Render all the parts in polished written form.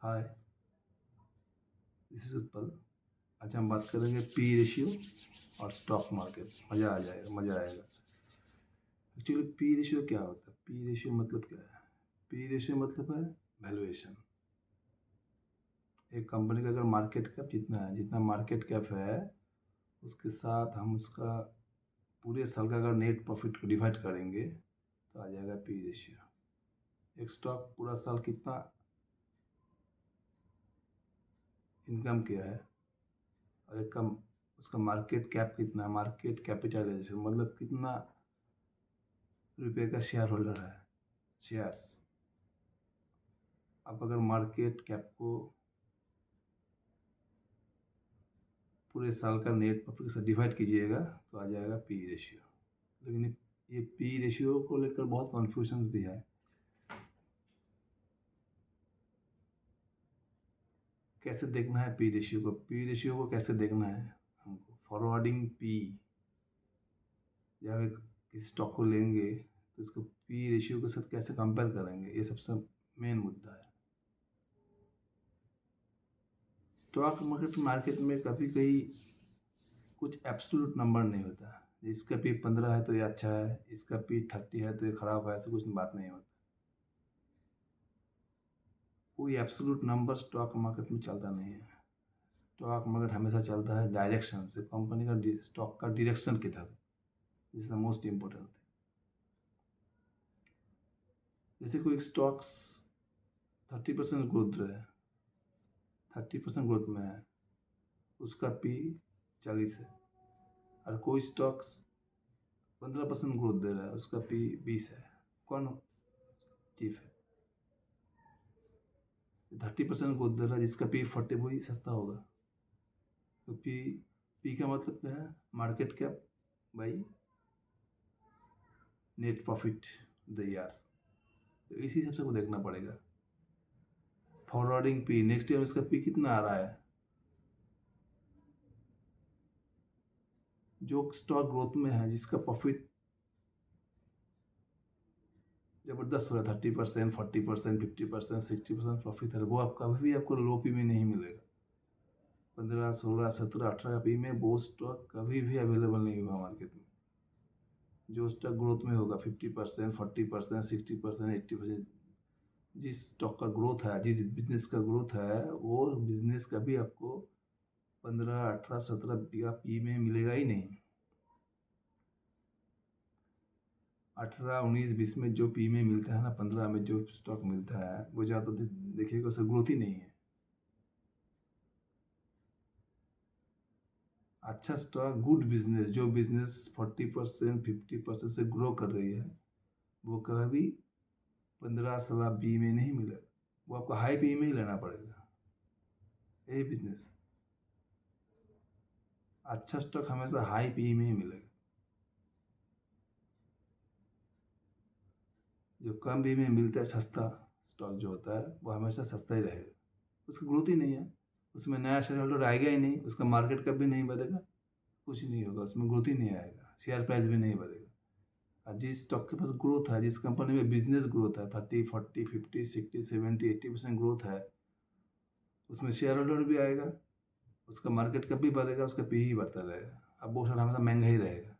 Hi, this is Utpal. आज हम बात करेंगे पी रेशियो और स्टॉक मार्केट। मज़ा आ जाएगा, मज़ा आएगा। एक्चुअली पी रेशियो क्या होता है? पी रेशियो मतलब क्या है? पी रेशियो मतलब है वैल्यूएशन। एक कंपनी का अगर मार्केट कैप जितना है, जितना मार्केट कैप है, उसके साथ हम उसका पूरे साल का अगर नेट प्रॉफिट को डिवाइड करेंगे तो आ जाएगा पी रेशियो। एक स्टॉक पूरा साल कितना इनकम किया है और एक कम उसका मार्केट कैप कितना, मार्केट कैपिटलाइजेशन मतलब कितना रुपये का शेयर होल्डर है, शेयर्स। आप अगर मार्केट कैप को पूरे साल का नेट प्रॉफिट से डिवाइड कीजिएगा तो आ जाएगा पी रेशियो। लेकिन ये पी रेशियो को लेकर बहुत कन्फ्यूजन भी है। कैसे देखना है पी रेशियो को? पी रेशियो को कैसे देखना है हमको? फॉरवर्डिंग पी, जब हम किसी स्टॉक को लेंगे तो इसको पी रेशियो के साथ कैसे कंपेयर करेंगे, ये सबसे मेन मुद्दा है। स्टॉक मार्केट में कभी कहीं कुछ एब्सोल्यूट नंबर नहीं होता। इसका पी 15 है तो ये अच्छा है, इसका पी 30 है तो ये ख़राब है, ऐसा कुछ बात नहीं होता। कोई एब्सोल्यूट नंबर स्टॉक मार्केट में चलता नहीं है। स्टॉक मार्केट हमेशा चलता है डायरेक्शन से, कंपनी का स्टॉक का डायरेक्शन किधर, is the most important thing. जैसे कोई स्टॉक्स 30% ग्रोथ रहे, 30% ग्रोथ में है, उसका पी 40 है। और कोई स्टॉक्स 15% ग्रोथ दे रहा है, उसका पी 20 है। कौन चीफ है? 30% ग्रोथ दे रहा है जिसका पी 40, वही सस्ता होगा। तो पी का मतलब क्या है? Market cap by net profit the year. तो इसी हिसाब से को देखना पड़ेगा। फॉरवर्डिंग पी, नेक्स्ट ईयर इसका पी कितना आ रहा है? जो स्टॉक ग्रोथ में है, जिसका प्रॉफिट जबरदस्त हो रहा है, 30%, 40%, 50%, 60% प्रॉफिट है, वो आप कभी भी आपको लो पी में नहीं मिलेगा। 15, 16, 17, 18 पी में वो स्टॉक कभी भी अवेलेबल नहीं होगा मार्केट में। जो स्टॉक ग्रोथ में होगा 50%, 40%, 60%, 80%, जिस स्टॉक का ग्रोथ है, जिस बिजनेस का ग्रोथ है, वो बिजनेस कभी आपको 15, 18, 17 का पी में मिलेगा ही नहीं। 18, 19, 20 में जो पी में मिलता है ना, 15 में जो स्टॉक मिलता है, वो ज़्यादा देखिएगा उसका ग्रोथ ही नहीं है। अच्छा स्टॉक, गुड बिजनेस, जो बिजनेस 40%, 50% से ग्रो कर रही है, वो कभी 15, 16 पी में नहीं मिलेगा। वो आपको हाई पी में ही लेना पड़ेगा। यही बिजनेस, अच्छा स्टॉक हमेशा हाई पी में ही मिलेगा। जो कम पी में मिलता है, सस्ता स्टॉक जो होता है, वो हमेशा सस्ता ही रहेगा। उसकी ग्रोथ ही नहीं है, उसमें नया शेयर होल्डर आएगा ही नहीं, उसका मार्केट कैप भी नहीं बढ़ेगा, कुछ नहीं होगा, उसमें ग्रोथ ही नहीं आएगा, शेयर प्राइस भी नहीं बढ़ेगा। और जिस स्टॉक के पास ग्रोथ है, जिस कंपनी में बिजनेस ग्रोथ है, 30, 40, 50, 60, 70, 80% ग्रोथ है, उसमें शेयर होल्डर भी आएगा, उसका मार्केट कैप भी बढ़ेगा, उसका पी ही बढ़ता रहेगा। अब वो शेयर हमेशा महंगा ही रहेगा।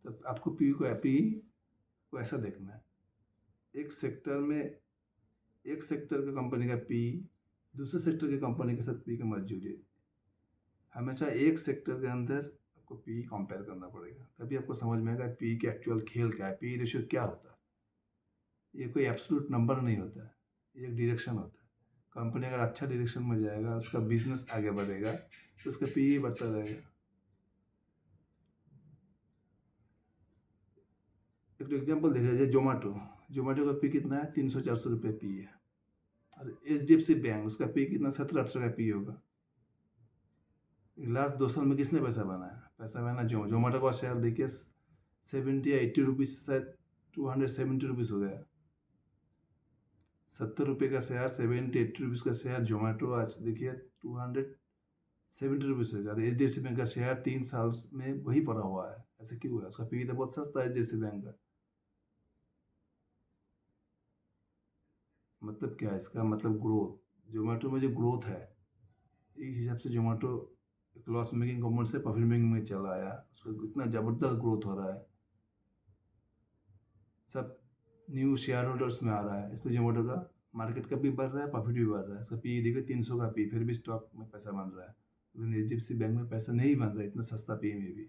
तो आपको पी को ऐसा देखना है। एक सेक्टर में, एक सेक्टर की कंपनी का पी दूसरे सेक्टर की कंपनी के साथ पी का मत जोड़िए। हमेशा एक सेक्टर के अंदर आपको पी कंपेयर करना पड़ेगा, तभी आपको समझ में आएगा पी के एक्चुअल खेल क्या है, पी रेशियो क्या होता है। ये कोई एब्सोल्यूट नंबर नहीं होता है, ये एक डायरेक्शन होता है। कंपनी अगर अच्छा डायरेक्शन में जाएगा, उसका बिजनेस आगे बढ़ेगा, तो उसका पी ही बढ़ता रहेगा। एक एग्जाम्पल देखा जाए, जोमेटो। जोमेटो का पी कितना है? 300-400 रुपये पी है। और HDFC बैंक, उसका पी कितना? 17-18 का पी होगा। लास्ट 2 साल में किसने पैसा बनाया? पैसा बना जोमेटो का शेयर देखिए 70 या 80 रुपीज़ से शायद 270 रुपीज़ हो गया। 70 रुपये का शेयर, 70-80 रुपीज़ का शेयर जोमेटो आज देखिए 270 रुपीज़ हो गया। HDFC बैंक का शेयर 3 साल में वही पड़ा हुआ है। ऐसा क्यों हुआ? उसका पी तो बहुत सस्ता है HDFC बैंक का। मतलब क्या है इसका मतलब ग्रोथ। जोमेटो में जो ग्रोथ है, इस हिसाब से जोमेटो एक लॉस मेकिंग कंपनी से प्रॉफिट मेकिंग में चला आया, उसका इतना ज़बरदस्त ग्रोथ हो रहा है, सब न्यू शेयर होल्डर्स में आ रहा है, इसलिए जोमेटो का मार्केट का भी बढ़ रहा है, प्रॉफिट भी बढ़ रहा है। इसका पी देखिए 300 का पी, फिर भी स्टॉक में पैसा बन रहा है, लेकिन HDFC बैंक में पैसा नहीं बन रहा है इतना सस्ता पी में भी।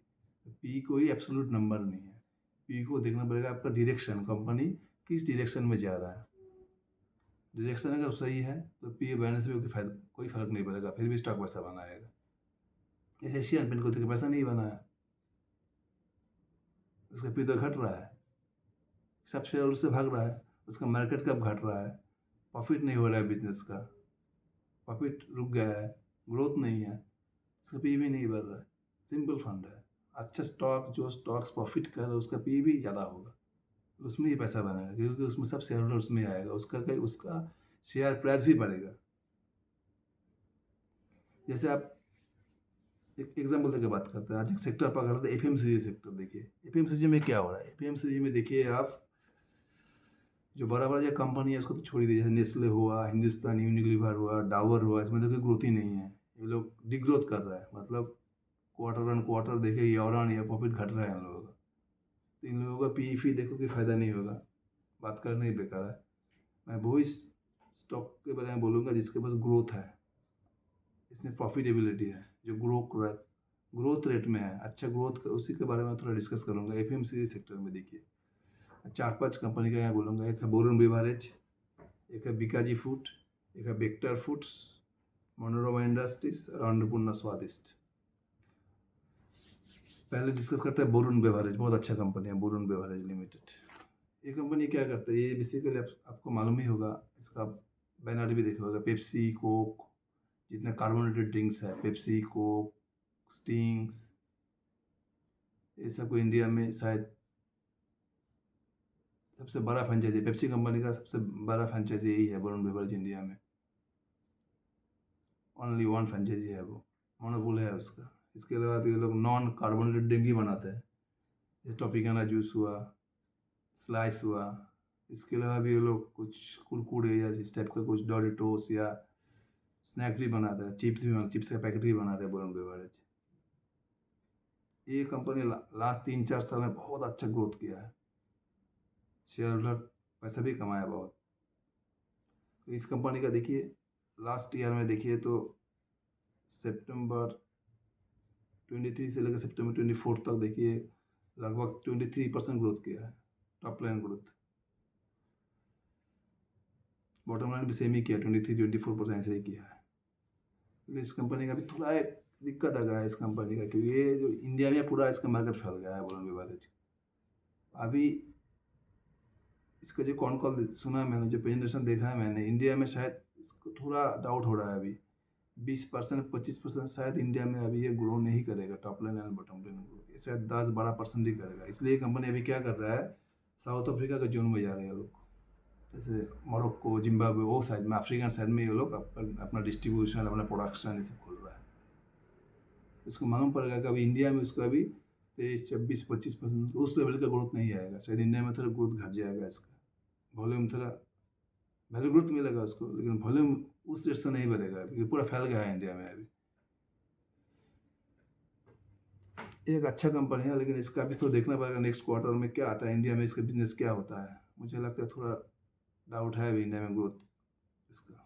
तो पी कोई एब्सोल्यूट नंबर नहीं है, पी को देखना पड़ेगा आपका डायरेक्शन, कंपनी किस डायरेक्शन में जा रहा है। डायरेक्शन अगर सही है तो पी बढ़ने से भी कोई फर्क नहीं पड़ेगा, फिर भी स्टॉक पैसा बनाएगा। जैसे एशियन पेंट को देखिए पैसा नहीं बनाया, उसका पी तो घट रहा है, सब शेयर उससे भाग रहा है, उसका मार्केट कैप घट रहा है, प्रॉफिट नहीं हो रहा है बिजनेस का, प्रॉफिट रुक गया है, ग्रोथ नहीं है, उसका पी भी नहीं बढ़ रहा है। सिंपल फंड है, अच्छा स्टॉक जो स्टॉक्स प्रॉफिट कर रहा है उसका पी भी ज़्यादा होगा, उसमें ही पैसा बनेगा, क्योंकि उसमें सब शेयर होल्डर उसमें आएगा, उसका शेयर प्राइस भी बढ़ेगा। जैसे आप एक एग्जाम्पल देकर बात करते हैं, आज एक सेक्टर पकड़ते हैं FMCG सेक्टर। देखिए FMCG में क्या हो रहा है, FMCG में देखिए आप जो बड़ा बड़ा जो कंपनी है उसको तो छोड़ ही दीजिए, जैसे नेस्ले हुआ, हिंदुस्तान यूनिलीवर हुआ, डाबर हुआ, इसमें तो कोई ग्रोथ ही नहीं है, ये लोग डिग्रोथ कर रहा है, मतलब क्वार्टर ऑन क्वार्टर देखिए ईयर ऑन ईयर प्रॉफिट घट रहा है इन लोगों का। तो इन लोगों का पी फी देखो कि फ़ायदा नहीं होगा, बात करना ही बेकार है। मैं वही स्टॉक के बारे में बोलूँगा जिसके पास ग्रोथ है, इसमें प्रॉफिटेबिलिटी है, जो ग्रोथ रेट में है, अच्छा ग्रोथ, उसी के बारे में थोड़ा डिस्कस करूँगा। FMCG सेक्टर में देखिए 4-5 कंपनी का यहाँ बोलूँगा, एक है बोरून बेवरेज, एक है बीकाजी फूड, एक है बेक्टर फूड्स, मनोरमा इंडस्ट्रीज और अन्नपूर्णा स्वादिष्ट। पहले डिस्कस करते हैं बोरून बेवरेज, बहुत अच्छा कंपनी है बोरून बेवरेज लिमिटेड। ये कंपनी क्या करता है, ये बेसिकली आपको मालूम ही होगा, इसका बैनर भी देखा होगा, पेप्सी कोक, जितने कार्बोनेटेड ड्रिंक्स है, पेप्सी कोक स्टिंग्स, ये सब को इंडिया में शायद सबसे बड़ा फ्रेंचाइजी, पेप्सी कंपनी का सबसे बड़ा फ्रेंचाइजी यही है बोरून बेवरेज इंडिया में, ओनली वन फ्रेंचाइजी है, वो मोनोपोल है उसका। इसके अलावा भी ये लोग नॉन कार्बोनेटेड ड्रिंक भी बनाते हैं, जैसे टॉपिकाना जूस हुआ, स्लाइस हुआ। इसके अलावा भी ये लोग कुछ कुरकुरे या इस टाइप का कुछ डोरिटोस या स्नैक्स भी बनाते हैं, चिप्स का पैकेट भी बनाते हैं बोरून बेवरेज। ये कंपनी लास्ट 3-4 साल में बहुत अच्छा ग्रोथ किया है, शेयर होल्डर पैसा भी कमाया बहुत। तो इस कंपनी का देखिए लास्ट ईयर में देखिए तो सितंबर 23 से लेकर सितंबर 24 तक देखिए लगभग 23% ग्रोथ किया है, top line growth. Bottom line भी सेम ही किया, 23-24% ऐसे ही किया है। इस कंपनी का भी थोड़ा एक दिक्कत आ गया है इस कंपनी का, क्योंकि ये जो इंडिया में पूरा इसका मार्केट फैल गया है बोलन बेवरेज। अभी इसका जो कॉन कॉल सुना है मैंने, जो प्रेजेंटेशन देखा है मैंने, इंडिया में शायद इसको थोड़ा डाउट हो रहा है अभी, 20% 25% शायद इंडिया में अभी ये ग्रो नहीं करेगा, top line and bottom line grow, ये शायद 10-12% ही करेगा। इसलिए कंपनी अभी क्या कर रहा है, साउथ अफ्रीका के जोन में जा रहे हैं लोग, जैसे मोरक्को, जिम्बाब्वे, वो साइड में, अफ्रीकन साइड में ये लोग अपना डिस्ट्रीब्यूशन, अपना प्रोडक्शन ये सब खोल रहा है। इसको मालूम पड़ेगा कि अभी इंडिया में उसका अभी 23-24-25% उस लेवल का ग्रोथ नहीं आएगा, शायद इंडिया में थोड़ा ग्रोथ घट जाएगा, इसका वॉल्यूम थोड़ा, वैल्यू ग्रोथ मिलेगा उसको, लेकिन वॉल्यूम उस रेट से नहीं बढ़ेगा, क्योंकि पूरा फैल गया है इंडिया में अभी। एक अच्छा कंपनी है, लेकिन इसका भी तो देखना पड़ेगा नेक्स्ट क्वार्टर में क्या आता है, इंडिया में इसका बिजनेस क्या होता है। मुझे लगता है थोड़ा डाउट है अभी इंडिया में ग्रोथ इसका।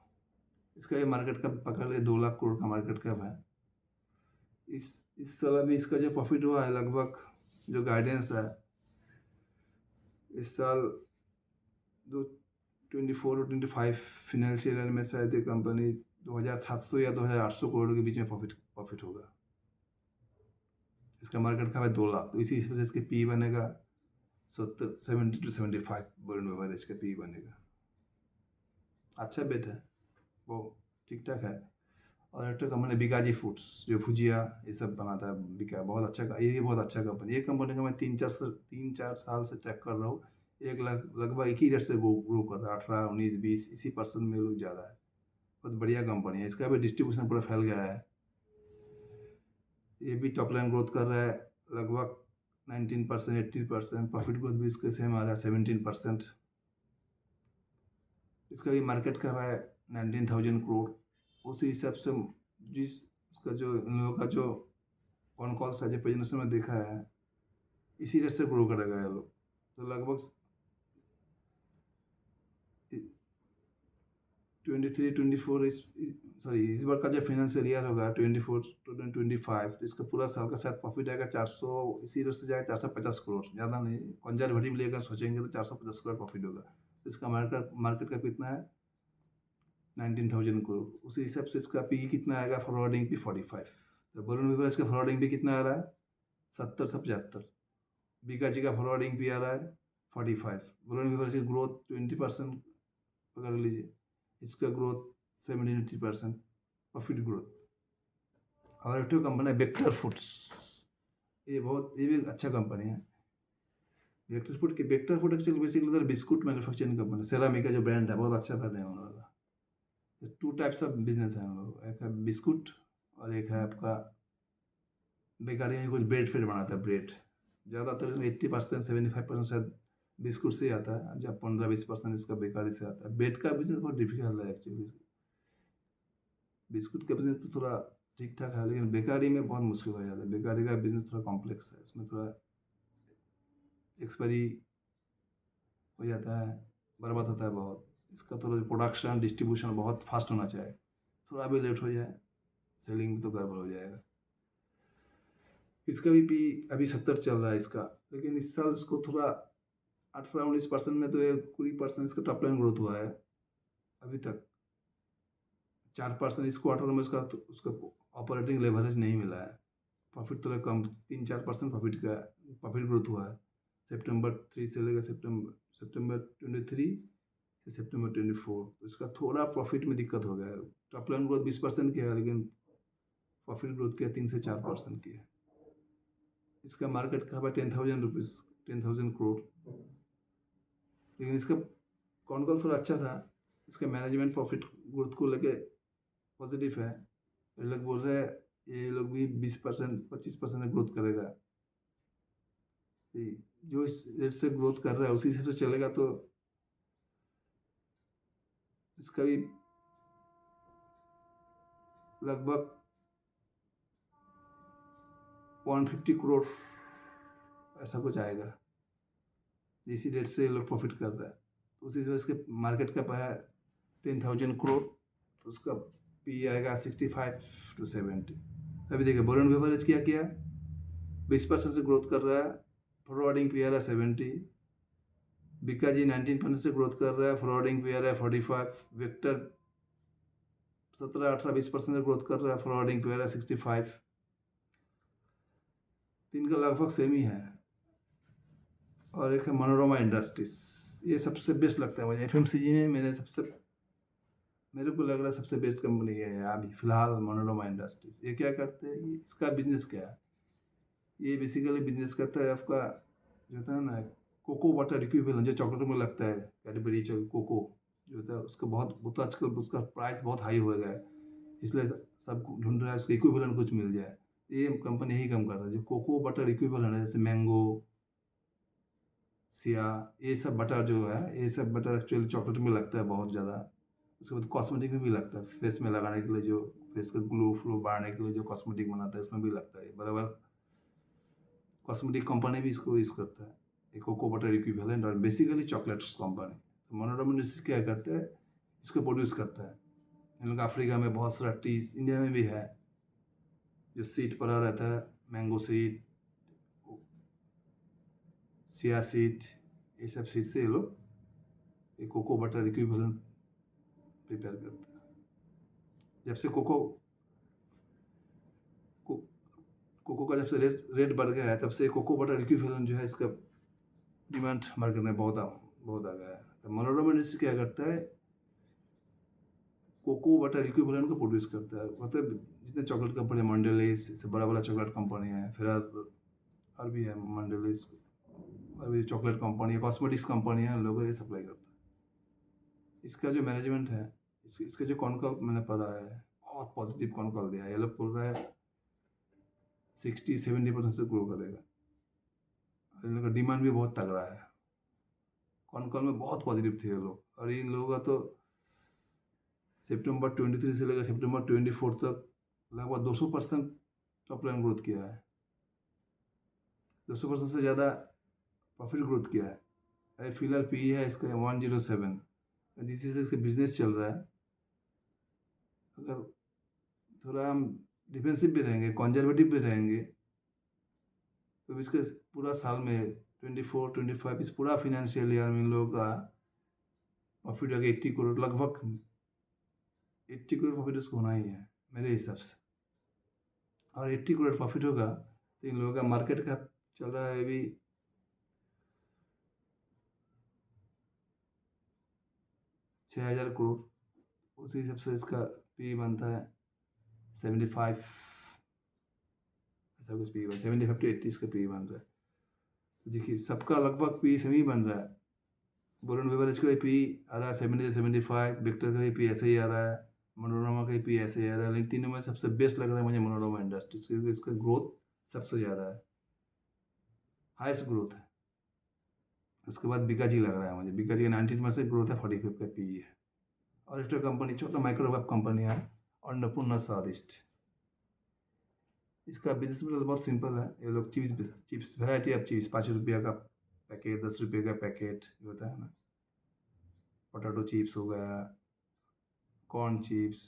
इसका ये मार्केट कैप पकड़ ले 2 लाख करोड़ का मार्केट कैप है। इस साल अभी इसका जो प्रॉफिट हुआ है लगभग, जो गाइडेंस है इस साल 24 और 25 फिनेंशियल ईयर में शायद ये कंपनी 2700 या 2800 करोड़ के बीच में प्रॉफिट होगा। इसका मार्केट कैप है 2 लाख, तो इसी वजह से इसके पी बनेगा 70-75 बोलन बेवरेज का पी बनेगा। अच्छा बेट है वो, ठीक ठाक है। और एक कंपनी बीकाजी फूड्स, जो भुजिया ये सब बनाता है, बिका बहुत अच्छा, ये भी बहुत अच्छा कंपनी। ये कंपनी का मैं 3-4 साल से ट्रैक कर रहा हूँ, लगभग एक ही रेट से ग्रो कर रहा है, 18-19-20 इसी परसेंट में लोग जा रहा है। बहुत बढ़िया कंपनी है, इसका भी डिस्ट्रीब्यूशन पूरा फैल गया है, ये भी टॉप लाइन ग्रोथ कर रहा है लगभग 19%, 18%, प्रॉफिट ग्रोथ भी इसके सेम आ रहा है 17%। इसका भी मार्केट कर रहा है 19,000 करोड़। उसी हिसाब से जिस उसका जो इन लोगों का जो कौन कौन सा जो बिजनेस में देखा है इसी रेट से ग्रो करेगा ये लोग। तो लगभग 23-24 इस बार का जो फाइनेंशियल ईयर होगा 24-25, तो इसका पूरा साल का शायद प्रॉफिट आएगा 400, इसी रेट से जाएगा 450 करोड़, ज़्यादा नहीं। कंजर्वेटिवली अगर सोचेंगे तो 450 करोड़ प्रॉफिट होगा। तो इसका मार्केट का कितना है 19,000 करोड़। उसी हिसाब से इसका पी कितना आएगा, फॉरवर्डिंग पी 45। तो बलून बेवरेज का फॉरवर्डिंग पी कितना आ रहा है 70 से 75। बीकाजी का फॉरवर्डिंग पी आ रहा है 45। बलून बेवरेज की ग्रोथ 20% पकड़ लीजिए, इसका ग्रोथ 70-80% प्रॉफिट ग्रोथ। और एक तो कंपनी है वेक्टर फूड्स, ये भी अच्छा कंपनी है। Vector food actually basically biscuit manufacturing company, ceramic का जो ब्रांड है बहुत अच्छा ब्रांड है उन लोगों का। 2 टाइप्स ऑफ बिजनेस है उन लोग, एक है बिस्कुट और एक है आपका बेकारी में कुछ ब्रेड फिर बनाता है। ब्रेड ज़्यादातर 80% 75% शायद बिस्कुट से ही आता है, जब 15-20% इसका बेकारी से आता है। ब्रेड का बिजनेस बहुत डिफिकल्ट है एक्चुअली। बिस्कुट का बिजनेस तो थोड़ा ठीक ठाक है, लेकिन बेकारी में बहुत मुश्किल हो जाता है। बेकारी का बिजनेस थोड़ा कॉम्प्लेक्स है, इसमें थोड़ा एक्सपायरी हो जाता है, बर्बाद होता है बहुत। इसका थोड़ा प्रोडक्शन डिस्ट्रीब्यूशन बहुत फास्ट होना चाहिए, थोड़ा भी लेट हो जाए सेलिंग में तो गड़बड़ हो जाएगा। इसका भी पी अभी 70 चल रहा है इसका, लेकिन इस साल इसको थोड़ा 18-19% में तो 20% इसका टॉप लाइन ग्रोथ हुआ है अभी तक। 4% इस क्वार्टर में उसका ऑपरेटिंग लेवरेज नहीं मिला है। प्रॉफिट थोड़ा कम, 3-4% प्रॉफिट ग्रोथ हुआ है सितंबर 3 से लेकर सितंबर 23 से सितंबर 24। तो इसका थोड़ा प्रॉफिट में दिक्कत हो गया है। टॉप लाइन ग्रोथ 20% की है, लेकिन प्रॉफिट ग्रोथ क्या 3 से 4% की है। इसका मार्केट कहाँ पर 10,000 करोड़। लेकिन इसका कौन कौन थोड़ा अच्छा था, इसका मैनेजमेंट प्रॉफिट ग्रोथ को लेके पॉजिटिव है। ये लोग बोल रहे हैं ये लोग भी 20% 25% ग्रोथ करेगा। जो इस रेट से ग्रोथ कर रहा है उसी हिसाब से चलेगा तो इसका भी लगभग 150 करोड़ ऐसा कुछ आएगा, इसी रेट से लोग प्रॉफिट कर रहा है। तो उसी हिसाब से मार्केट का है 10,000 करोड़, तो उसका पी आएगा 65-70। अभी देखिए बॉरेन बेवरेज क्या किया, 20% से ग्रोथ कर रहा है, फॉरवर्डिंग पी आ रहा है 70। बीकाजी 19% से ग्रोथ कर रहा है, फॉरवर्डिंग पी आ रहा है 45। वेक्टर 17-18-20% से ग्रोथ कर रहा है, फॉरवर्डिंग पी आ रहा है 65। तीन का लगभग सेम ही है। और एक है मनोरमा इंडस्ट्रीज, ये सबसे बेस्ट लगता है मुझे एफएमसीजी में। मेरे को लग रहा है सबसे बेस्ट कंपनी है अभी फिलहाल मनोरमा इंडस्ट्रीज। ये क्या करते हैं, इसका बिजनेस क्या है, ये बेसिकली बिजनेस करता है आपका जो होता है ना कोको वाटर इक्विवेलेंट, जो चॉकलेट में लगता है कैडबरी कोको जो होता है उसका वो तो आजकल उसका प्राइस बहुत हाई हो गया है, इसलिए सब ढूंढ रहा है उसका इक्विवेलेंट कुछ मिल जाए। ये कंपनी यही काम कर रहा है, जो कोको बटर इक्विवेलेंट है, जैसे मैंगो, सिया, ये सब बटर जो है, ये सब बटर एक्चुअली चॉकलेट में लगता है बहुत ज़्यादा। उसके बाद कॉस्मेटिक में भी लगता है, फेस में लगाने के लिए, जो फेस का ग्लो फ्लो बढ़ाने के लिए जो कॉस्मेटिक बनाता है उसमें भी लगता है। बराबर कॉस्मेटिक कंपनी भी इसको यूज़ करता है, एक कोको बटर इक्विवेलेंट, और बेसिकली चॉकलेट्स कंपनी। तो मनोरमा इंडस्ट्रीज क्या करता है, इसको प्रोड्यूस करता है। इन लोग अफ्रीका में बहुत सारा ट्रीज, इंडिया में भी है, जो सीड पड़ा रहता है, मैंगो सीड, सिया सीड, ये सब सीड से ये लोग एक कोको बटर इक्विवेलेंट प्रिपेयर करते हैं। जब से कोको का जब से रेट बढ़ गया है, तब से कोको बटर इक्विवेलेंट जो है इसका डिमांड मार्केट में बहुत आ गया है। तो मनोरमा इंडस्ट्री क्या करता है, कोको बटर इक्विवेलेंट को प्रोड्यूस करता है। मतलब जितने चॉकलेट कंपनी, मंडेलिस से बड़ा बड़ा चॉकलेट कंपनी है, फिर और भी है मंडेलिस, और भी चॉकलेट कंपनी है, कॉस्मेटिक्स कंपनी है, लोगों ये सप्लाई करता है। इसका जो मैनेजमेंट है, इसका जो कॉन कॉल मैंने पढ़ा है, बहुत पॉजिटिव कॉन कॉल दिया है। ये लोग बोल रहा है 60-70% से ग्रो करेगा। इन लोगों का डिमांड भी बहुत तगड़ा है, कॉन कॉल में बहुत पॉजिटिव थे ये लोग। और इन लोगों का तो सितंबर 23 से लेकर सितंबर 24 तक लगभग 200% टॉप लाइन ग्रोथ किया है, 200% से ज़्यादा प्रॉफिट ग्रोथ किया है। अभी फिलहाल पी है इसका 107, जिससे से इसका बिजनेस चल रहा है। अगर थोड़ा हम डिफेंसिव भी रहेंगे, कंजर्वेटिव भी रहेंगे, तो इसके पूरा साल में 24-25 इस पूरा फाइनेंशियल ईयर में इन लोगों का प्रॉफिट अगर 80 करोड़, लगभग 80 करोड़ प्रॉफिट उसको होना ही है मेरे हिसाब से। और 80 करोड़ प्रॉफिट होगा तो इन लोगों का मार्केट कैप चल रहा है अभी 6,000 करोड़, उसी हिसाब से इसका पी बनता है 75, ऐसा कुछ पी बन 75-80 इसका पी बन रहा है। तो देखिए सबका लगभग पी सेम ही बन रहा है। बोलन बेवरेज का भी पी आ रहा है 70 से 75, विक्टर का भी पी ऐसे ही आ रहा है, मनोरमा का भी पी ऐसे ही आ रहा है। लेकिन तीनों में सबसे बेस्ट लग रहा है मुझे मनोरमा इंडस्ट्रीज, क्योंकि इसका ग्रोथ सबसे ज़्यादा है, हाईएस्ट ग्रोथ है। उसके बाद बीकाजी लग रहा है मुझे, बीकाजी का 19% ग्रोथ है, 45 का पी है। और एक कंपनी छोटा माइक्रोवेव कंपनी है अन्नपूर्णा स्वादिष्ट। इसका बिजनेस मॉडल बहुत सिंपल है। ये लोग चिप्स वेराइटी ऑफ चिप्स, 5 रुपया का पैकेट, 10 रुपये का पैकेट जो होता है ना, पोटैटो चिप्स हो गया, कॉर्न चिप्स,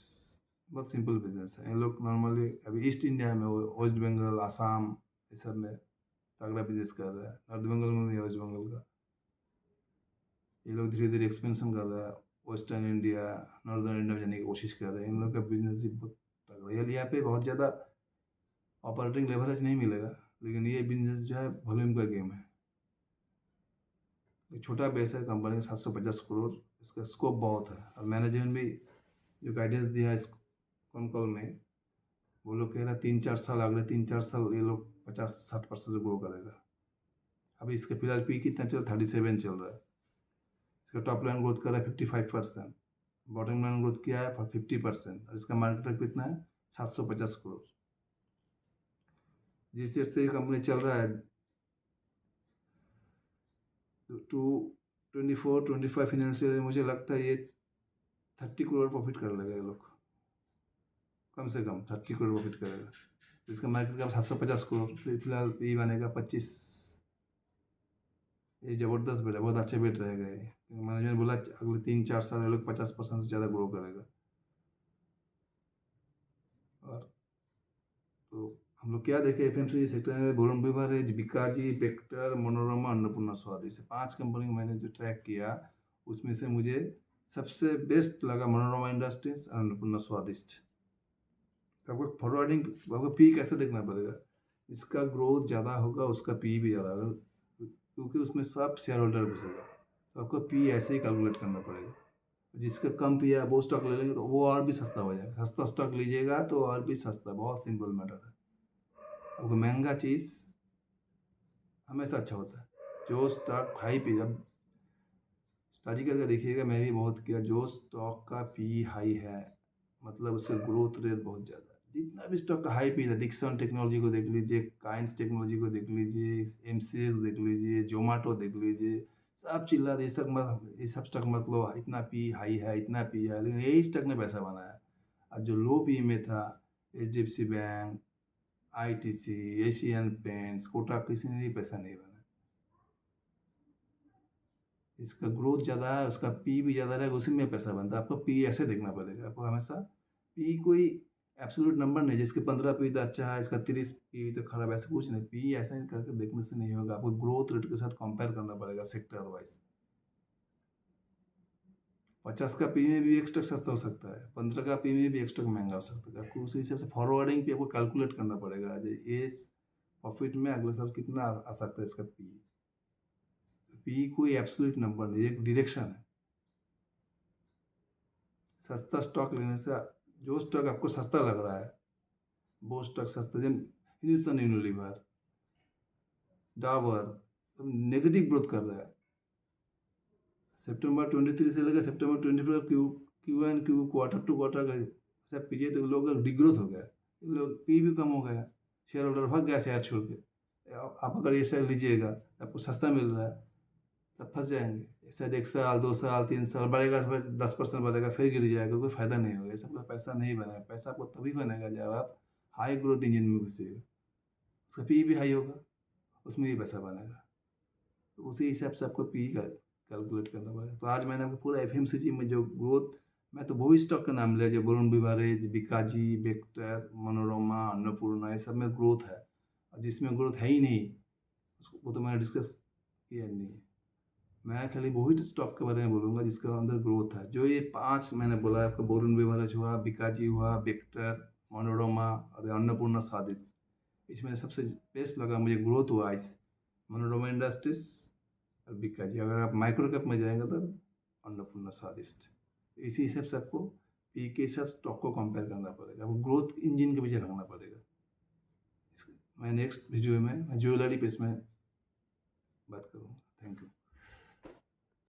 बहुत सिंपल बिजनेस है। ये लोग नॉर्मली अभी ईस्ट इंडिया में, वेस्ट बंगाल, आसाम, ये सब में तगड़ा बिजनेस कर रहा है। नॉर्थ बंगाल में भी, वेस्ट बंगाल का ये लोग धीरे धीरे एक्सपेंशन कर रहा है। वेस्टर्न इंडिया, नॉर्दर्न इंडिया में जाने की कोशिश कर रहे हैं। इन लोग का बिजनेस भी बहुत तगड़ा है। यहाँ पे बहुत ज़्यादा ऑपरेटिंग लेवरेज नहीं मिलेगा, लेकिन ये बिजनेस जो है वॉल्यूम का गेम है। एक छोटा बेस है कंपनी का, 750 करोड़, इसका स्कोप बहुत है। और मैनेजमेंट भी जो गाइडेंस दिया है इस कॉन कॉल में, वो लोग कह रहे हैं 3-4 साल, अगले 3-4 साल ये लोग 50-60% से ग्रो करेगा। अभी इसका फिलहाल पी कितना चल रहा है, 37 चल रहा है। इसका टॉप लाइन ग्रोथ कर रहा है 55%, बॉटम लाइन ग्रोथ किया है 50%, और इसका मार्केट कैप कितना है 750 करोड़। जिस रेट से ये कंपनी चल रहा है 24-25 फाइनेंशियल, मुझे लगता है ये 30 करोड़ प्रॉफिट कर लेगा। ये लोग कम से कम 30 करोड़ प्रॉफिट करेगा। इसका मार्केट कैप 750 करोड़, तो फिलहाल पी बनेगा 25। ये ज़बरदस्त बेट है, बहुत अच्छे बेट रहेगा ये। मैनेजमेंट बोला अगले 3-4 साल ये लोग 50% से ज़्यादा ग्रो करेगा। और तो हम लोग क्या देखें, एफएमसीजी सेक्टर में boron beverage, Bikaji, vector, Manorama, Annapurna स्वादिष्ट, 5 कंपनी को मैंने जो ट्रैक किया, उसमें से मुझे सबसे बेस्ट लगा मनोरमा इंडस्ट्रीज, अन्नपूर्णा स्वादिष्ट। आपको फॉरवर्डिंग, आपको पी कैसे देखना पड़ेगा, इसका ग्रोथ ज़्यादा होगा उसका पी भी ज़्यादा होगा, क्योंकि उसमें सब शेयर होल्डर घुसेगा। तो आपको पी ऐसे ही कैलकुलेट करना पड़ेगा। जिसका कम पी है वो स्टॉक ले लेंगे तो वो और भी सस्ता हो जाएगा। सस्ता स्टॉक लीजिएगा तो और भी सस्ता, बहुत सिंपल मैटर है। आपको महंगा चीज़ हमेशा अच्छा होता है। जो स्टॉक हाई पी, जब स्टडी करके देखिएगा, मैं भी बहुत किया, जो स्टॉक का पी हाई है मतलब उसका ग्रोथ रेट बहुत ज़्यादा है। जितना भी स्टॉक का हाई पी है, डिक्सन टेक्नोलॉजी को देख लीजिए, काइंस टेक्नोलॉजी को देख लीजिए, एमसीएक्स देख लीजिए, जोमेटो देख लीजिए, सब चिल्ला ये सब मत, ये सब स्टॉक मतलब इतना पी हाई है, इतना पी है, लेकिन यही स्टॉक ने पैसा बनाया। और जो लो पी में था, HDFC bank, ITC, Asian paints, Kotak, किसी ने भी पैसा नहीं बनाया। इसका ग्रोथ ज़्यादा है, उसका पी भी ज़्यादा रहेगा, उसी में पैसा बनता है। आपको पी ऐसे देखना पड़ेगा। आपको हमेशा पी कोई एब्सोल्यूट नंबर नहीं, जिसके 15 पी तो अच्छा है, इसका 30 पी तो खराब है, ऐसा कुछ नहीं। पी ऐसे ही करके देखने से नहीं होगा, आपको ग्रोथ रेट के साथ कंपेयर करना पड़ेगा सेक्टर वाइज। 50 का पी में भी एक स्टॉक सस्ता हो सकता है, 15 का पी में भी एक स्टॉक महंगा हो सकता है। आपको उसी हिसाब से फॉरवर्डिंग पे आपको कैलकुलेट करना पड़ेगा, आज ये प्रॉफिट में अगले साल कितना आ सकता है इसका पी। पी कोई एब्सोल्यूट नंबर नहीं, एक डायरेक्शन है। सस्ता स्टॉक लेने से, जो स्टॉक आपको सस्ता लग रहा है वो स्टॉक सस्ता, जैसे Hindustan Unilever, Dabur, negative growth कर रहा है। सितंबर 23 से लेकर सितंबर 24 क्यू क्वार्टर टू क्वार्टर का सब पीछे, तो लोग डिग्रोथ हो गया, लोग पी भी कम हो गया, शेयर होल्डर भाग गया शेयर छोड़ के। आप अगर ये शेयर लीजिएगा आपको सस्ता मिल रहा है, तब फंस जाएंगे। शायद 1 साल 2 साल 3 साल बढ़ेगा, फिर 10% बढ़ेगा, फिर गिर जाएगा, कोई फायदा नहीं होगा। ये सब का पैसा नहीं बनेगा। पैसा आपको तभी बनेगा जब आप हाई ग्रोथ इंजन में घुसेगा, उसका पी भी हाई होगा, उसमें भी पैसा बनेगा। तो उसी हिसाब से आपको पी का कैलकुलेट करना पड़ेगा। तो आज मैंने आपको पूरा एफएमसीजी में जो ग्रोथ, मैं तो वही स्टॉक का नाम लिया जो वरुण बिवरेज, बीकाजी, बेक्टर, मनोरमा, अन्नपूर्णा, ये सब में ग्रोथ है। और जिसमें ग्रोथ है ही नहीं उसको, वो तो मैंने डिस्कस किया नहीं है। मैं खाली वही स्टॉक के बारे में बोलूँगा जिसका अंदर ग्रोथ है। जो ये 5 मैंने बोला आपका, वरुण बिवरेज हुआ, बीकाजी हुआ, बेक्टर, मनोरमा और अन्नपूर्णा स्वादिष्ट, इसमें सबसे बेस्ट लगा मुझे ग्रोथ हुआ इस मनोरमा इंडस्ट्रीज और बीकाजी। अगर आप माइक्रो कैप में जाएंगे तो अन्नपूर्णा स्वादिष्ट। इसी हिसाब से आपको पी के साथ स्टॉक को कंपेयर करना पड़ेगा, आपको ग्रोथ इंजन के पीछे रखना पड़ेगा। मैं नेक्स्ट वीडियो में ज्वेलरी पे इसमें बात करूँगा। Thank you.